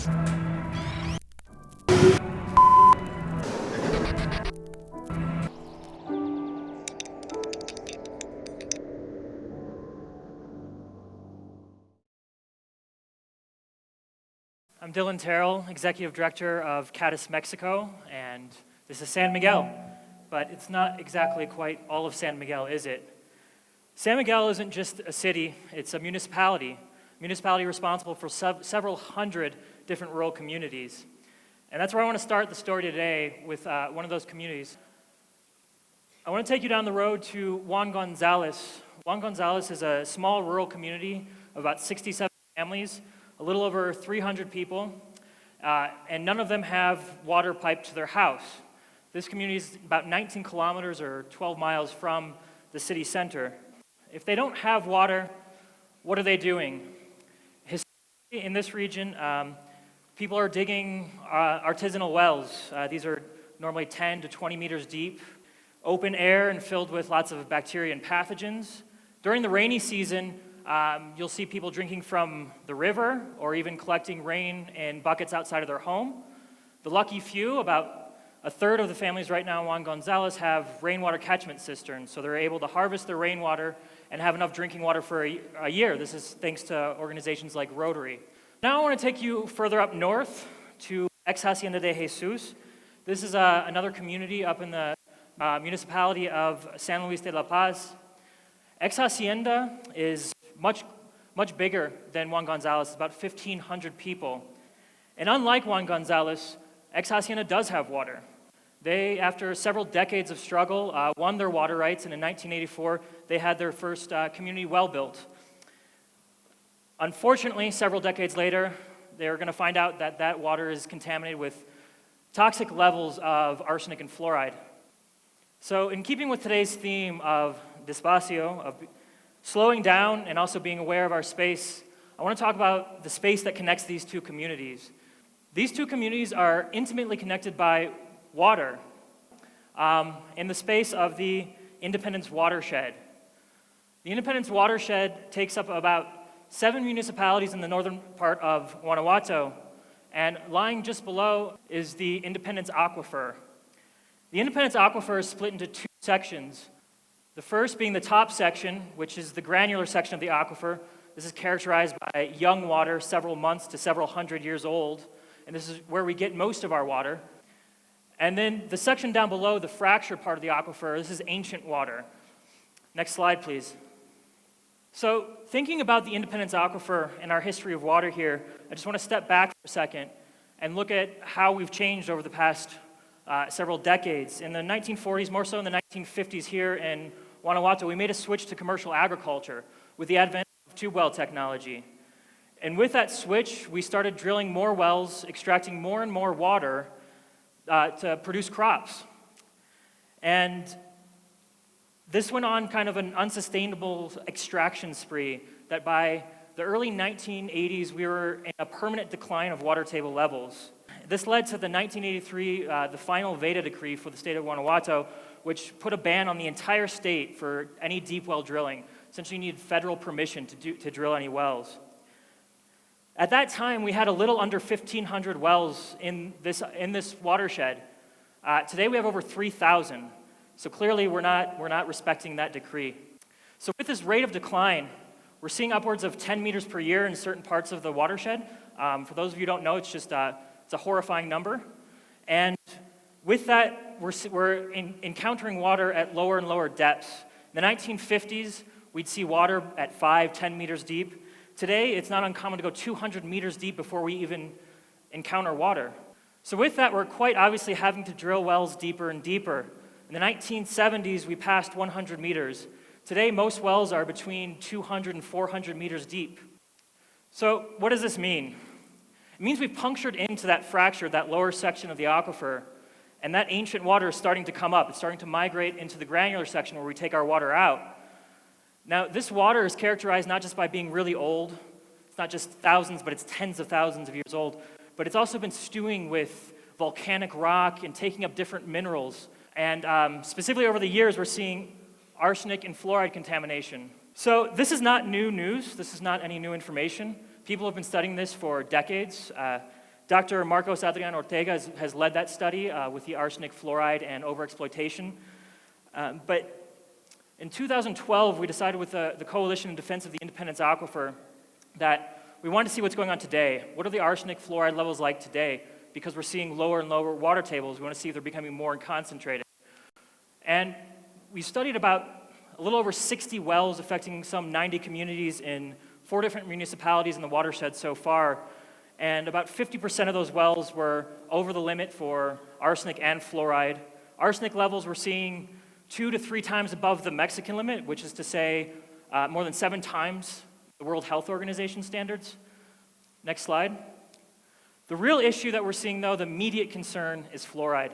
I'm Dylan Terrell, Executive Director of CADIS Mexico, and this is San Miguel. But it's not exactly quite all of San Miguel, is it? San Miguel isn't just a city, it's a municipality. Municipality responsible for several hundred different rural communities. And that's where I want to start the story today, with one of those communities. I want to take you down the road to Juan Gonzalez. Juan Gonzalez is a small rural community of about 67 families, a little over 300 people, and none of them have water piped to their house. This community is about 19 kilometers or 12 miles from the city center. If they don't have water, what are they doing? Historically, in this region, people are digging artisanal wells. These are normally 10 to 20 meters deep, open air and filled with lots of bacteria and pathogens. During the rainy season, you'll see people drinking from the river or even collecting rain in buckets outside of their home. The lucky few, about a third of the families right now in Juan Gonzalez, have rainwater catchment cisterns, so they're able to harvest their rainwater and have enough drinking water for a year. This is thanks to organizations like Rotary. Now I want to take you further up north to Ex Hacienda de Jesus. This is another community up in the municipality of San Luis de la Paz. Ex Hacienda is much bigger than Juan Gonzalez. It's about 1,500 people. And unlike Juan Gonzalez, Ex Hacienda does have water. They, after several decades of struggle, won their water rights, and in 1984, they had their first community well built. Unfortunately, several decades later, they're going to find out that that water is contaminated with toxic levels of arsenic and fluoride. So in keeping with today's theme of despacio, of slowing down and also being aware of our space, I want to talk about the space that connects these two communities. These two communities are intimately connected by water in the space of the Independence watershed. The Independence watershed takes up about 7 municipalities in the northern part of Guanajuato, and lying just below is the Independence Aquifer. The Independence Aquifer is split into 2 sections. The first being the top section, which is the granular section of the aquifer. This is characterized by young water, several months to several hundred years old, and this is where we get most of our water. And then the section down below, the fracture part of the aquifer, this is ancient water. Next slide, please. So thinking about the Independence Aquifer and our history of water here, I just want to step back for a second and look at how we've changed over the past several decades. In the 1940s, more so in the 1950s here in Guanajuato, we made a switch to commercial agriculture with the advent of tube well technology. And with that switch, we started drilling more wells, extracting more and more water to produce crops. And this went on kind of an unsustainable extraction spree that by the early 1980s, we were in a permanent decline of water table levels. This led to the 1983, the final Veda decree for the state of Guanajuato, which put a ban on the entire state for any deep well drilling. Essentially, you needed federal permission to drill any wells. At that time, we had a little under 1,500 wells in this watershed. Today, we have over 3,000. So clearly, we're not respecting that decree. So with this rate of decline, we're seeing upwards of 10 meters per year in certain parts of the watershed. For those of you who don't know, it's just it's a horrifying number. And with that, we're encountering water at lower and lower depths. In the 1950s, we'd see water at 5, 10 meters deep. Today, it's not uncommon to go 200 meters deep before we even encounter water. So with that, we're quite obviously having to drill wells deeper and deeper. In the 1970s, we passed 100 meters. Today, most wells are between 200 and 400 meters deep. So what does this mean? It means we've punctured into that fracture, that lower section of the aquifer, and that ancient water is starting to come up. It's starting to migrate into the granular section where we take our water out. Now, this water is characterized not just by being really old. It's not just thousands, but it's tens of thousands of years old. But it's also been stewing with volcanic rock and taking up different minerals. And specifically over the years, we're seeing arsenic and fluoride contamination. So this is not new news. This is not any new information. People have been studying this for decades. Dr. Marcos Adrian Ortega has led that study with the arsenic, fluoride, and overexploitation. But in 2012, we decided with the Coalition in Defense of the Independence Aquifer that we wanted to see what's going on today. What are the arsenic, fluoride levels like today? Because we're seeing lower and lower water tables, we want to see if they're becoming more concentrated. And we studied about a little over 60 wells affecting some 90 communities in 4 different municipalities in the watershed so far. And about 50% of those wells were over the limit for arsenic and fluoride. Arsenic levels we're seeing 2 to 3 times above the Mexican limit, which is to say more than 7 times the World Health Organization standards. Next slide. The real issue that we're seeing, though, the immediate concern, is fluoride.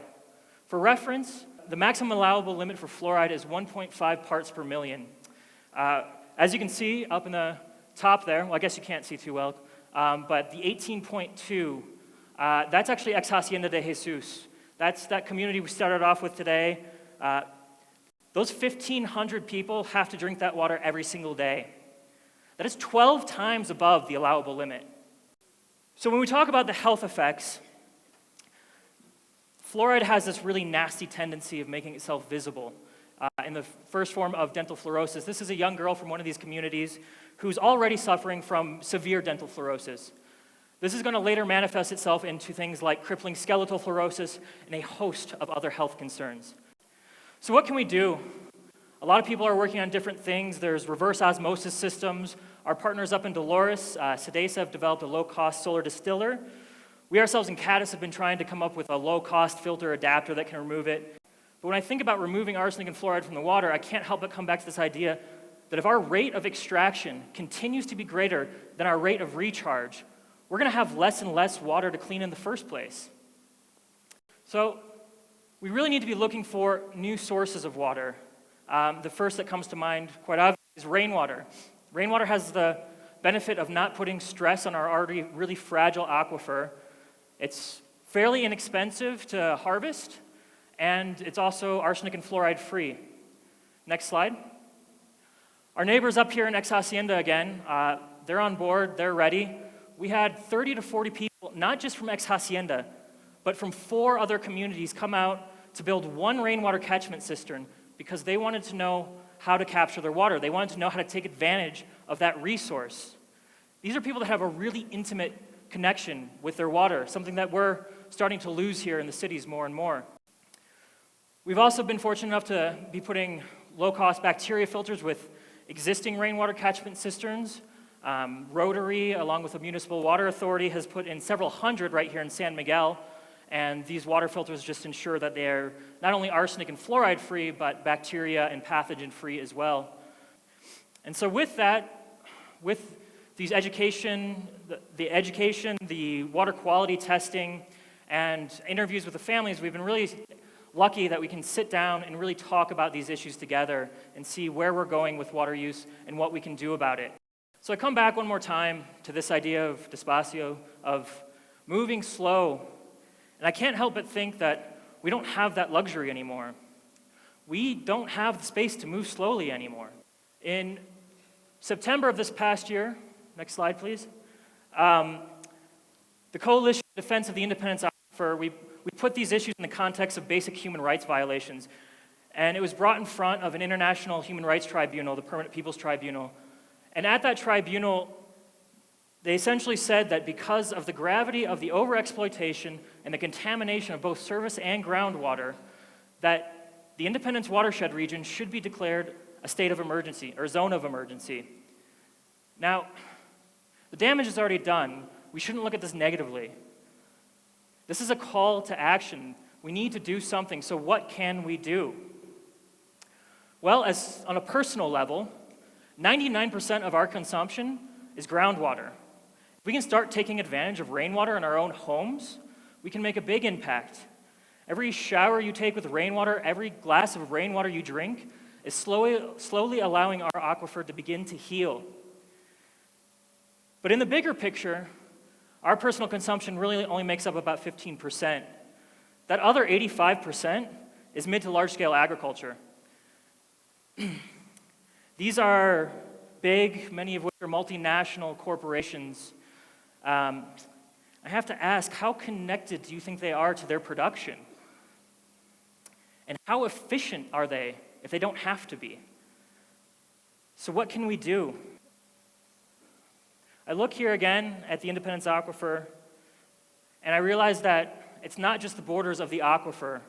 For reference, the maximum allowable limit for fluoride is 1.5 parts per million. As you can see up in the top there, well, I guess you can't see too well, but the 18.2, that's actually ex Hacienda de Jesus. That's that community we started off with today. Those 1,500 people have to drink that water every single day. That is 12 times above the allowable limit. So when we talk about the health effects, fluoride has this really nasty tendency of making itself visible in the first form of dental fluorosis. This is a young girl from one of these communities who's already suffering from severe dental fluorosis. This is going to later manifest itself into things like crippling skeletal fluorosis and a host of other health concerns. So what can we do? A lot of people are working on different things. There's reverse osmosis systems. Our partners up in Dolores, Sedesa, have developed a low-cost solar distiller. We ourselves in Caddis have been trying to come up with a low-cost filter adapter that can remove it. But when I think about removing arsenic and fluoride from the water, I can't help but come back to this idea that if our rate of extraction continues to be greater than our rate of recharge, we're going to have less and less water to clean in the first place. So we really need to be looking for new sources of water. The first that comes to mind, quite obviously, is rainwater. Rainwater has the benefit of not putting stress on our already really fragile aquifer. It's fairly inexpensive to harvest, and it's also arsenic and fluoride free. Next slide. Our neighbors up here in Ex Hacienda again, they're on board, they're ready. We had 30 to 40 people, not just from Ex Hacienda, but from 4 other communities come out to build one rainwater catchment cistern because they wanted to know how to capture their water. They wanted to know how to take advantage of that resource. These are people that have a really intimate connection with their water, something that we're starting to lose here in the cities more and more. We've also been fortunate enough to be putting low-cost bacteria filters with existing rainwater catchment cisterns. Rotary, along with the Municipal Water Authority, has put in several hundred right here in San Miguel, and these water filters just ensure that they're not only arsenic and fluoride free, but bacteria and pathogen free as well. And so with that, with these education, the water quality testing, and interviews with the families, we've been really lucky that we can sit down and really talk about these issues together and see where we're going with water use and what we can do about it. So I come back one more time to this idea of despacio, of moving slow. And I can't help but think that we don't have that luxury anymore. We don't have the space to move slowly anymore. In September of this past year, next slide please, the Coalition in Defense of the Independence Aquifer, we put these issues in the context of basic human rights violations. And it was brought in front of an international human rights tribunal, the Permanent People's Tribunal. And at that tribunal, they essentially said that because of the gravity of the overexploitation and the contamination of both surface and groundwater, that the Independence watershed region should be declared a state of emergency, or a zone of emergency. Now, the damage is already done. We shouldn't look at this negatively. This is a call to action. We need to do something, so what can we do? Well, on a personal level, 99% of our consumption is groundwater. If we can start taking advantage of rainwater in our own homes, we can make a big impact. Every shower you take with rainwater, every glass of rainwater you drink, is slowly allowing our aquifer to begin to heal. But in the bigger picture, our personal consumption really only makes up about 15%. That other 85% is mid to large scale agriculture. These are big, many of which are multinational corporations. I have to ask, how connected do you think they are to their production? And how efficient are they if they don't have to be? So what can we do? I look here again at the Independence Aquifer, and I realize that it's not just the borders of the aquifer.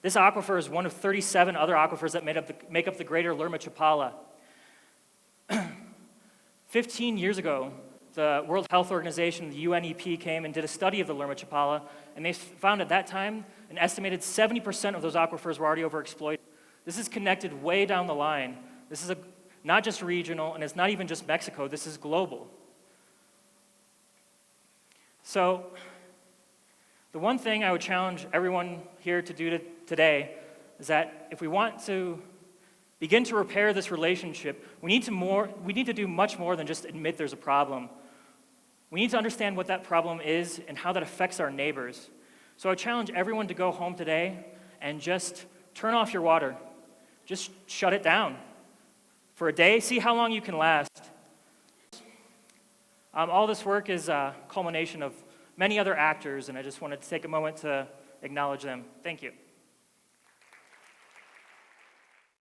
This aquifer is one of 37 other aquifers that make up the greater Lerma-Chapala. 15 years ago, the World Health Organization, the UNEP, came and did a study of the Lerma-Chapala, and they found at that time an estimated 70% of those aquifers were already overexploited. This is connected way down the line. This is not just regional, and it's not even just Mexico, this is global. So, the one thing I would challenge everyone here to do today is that if we want to begin to repair this relationship, we need to do much more than just admit there's a problem. We need to understand what that problem is and how that affects our neighbors. So I challenge everyone to go home today and just turn off your water. Just shut it down for a day. See how long you can last. All this work is a culmination of many other actors, and I just wanted to take a moment to acknowledge them. Thank you.